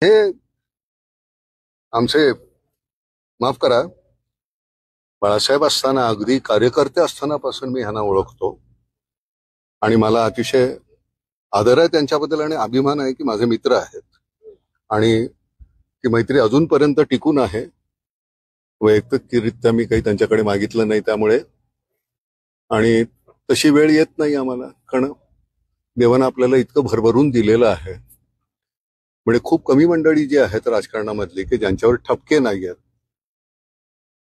हे आमचे माफ करा बाळासाहेब असताना अगदी कार्यकर्ते असतानापासून मी ह्यांना ओळखतो आणि मला अतिशय आदर आहे त्यांच्याबद्दल आणि अभिमान आहे की माझे मित्र आहेत आणि ती मैत्री अजूनपर्यंत टिकून आहे. वैयक्तिकरित्या मी काही त्यांच्याकडे मागितलं नाही त्यामुळे, आणि तशी वेळ येत नाही आम्हाला, कारण देवानं आपल्याला इतकं भरभरून दिलेलं आहे. म्हणजे खूप कमी मंडळी जी आहेत राजकारणामधली की ज्यांच्यावर ठपके नाही आहेत,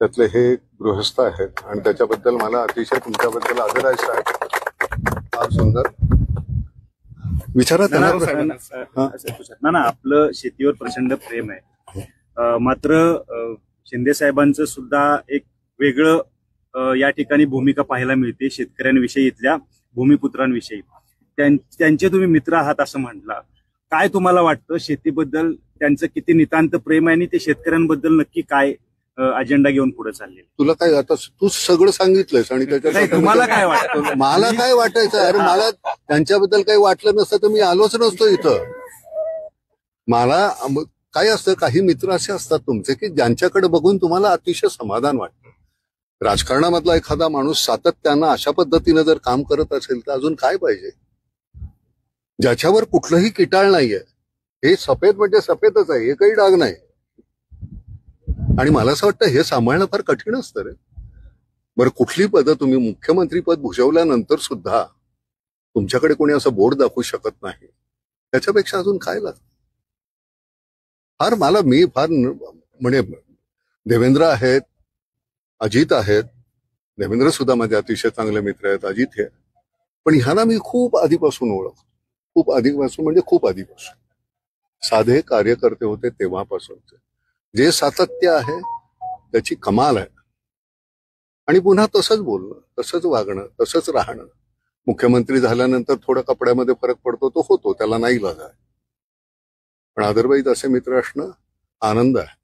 त्यातले हे गृहस्थ आहेत आणि त्याच्याबद्दल मला अतिशय तुमच्याबद्दल आदर आहे साहेब. फार सुंदर विचारा ना. आपलं शेतीवर प्रचंड प्रेम आहे, मात्र शिंदे साहेबांचं सुद्धा एक वेगळं या ठिकाणी भूमिका पाहायला मिळते शेतकऱ्यांविषयी, इथल्या भूमिपुत्रांविषयी. त्यांचे तुम्ही मित्र आहात असं म्हटलं. काय तुम्हाला वाटतं शेतीबद्दल त्यांचं किती नितांत प्रेम आहे आणि ते शेतकऱ्यांबद्दल नक्की काय अजेंडा घेऊन पुढे चालले? तुला काय आता तू सगळं सांगितलंयस आणि त्याच्यात तुम्हाला काय वाटतं? मला काय वाटायचं, अरे मला त्यांच्याबद्दल काही वाटलं नसतं तर मी आलोच नसतो इथं. मला काय असतं, काही मित्र असे असतात तुमचे की ज्यांच्याकडे बघून तुम्हाला अतिशय समाधान वाटतं. राजकारणामधला एखादा माणूस सातत्यानं अशा पद्धतीनं जर काम करत असेल तर अजून काय पाहिजे, ज्याच्यावर कुठलंही किटाळ नाहीये. हे सफेद म्हणजे सफेदच आहे, हे काही डाग नाही. आणि मला असं वाटतं हे सांभाळणं फार कठीण असतं रे. बरं, कुठली पदं तुम्ही मुख्यमंत्री पद भूषवल्यानंतर सुद्धा तुमच्याकडे कोणी असं बोर्ड दाखवू शकत नाही, त्याच्यापेक्षा अजून काय लागतं. मी फार म्हणजे देवेंद्र आहेत, अजित आहेत. देवेंद्र सुद्धा माझे अतिशय चांगले मित्र आहेत, अजित हे. पण ह्यांना मी खूप आधीपासून ओळखतो, खूप आधीपासून म्हणजे खूप आधीपासून. साधे कार्यकर्ते होते तेव्हापासूनचे. जे सातत्य आहे त्याची कमाल आहे. आणि पुन्हा तसंच बोलणं, तसंच वागणं, तसंच राहणं. मुख्यमंत्री झाल्यानंतर थोडा कपड्यामध्ये फरक पडतो, तो होतो, त्याला नाही इलाज आहे. पण अदरवाईज असे मित्र असणं आनंद आहे.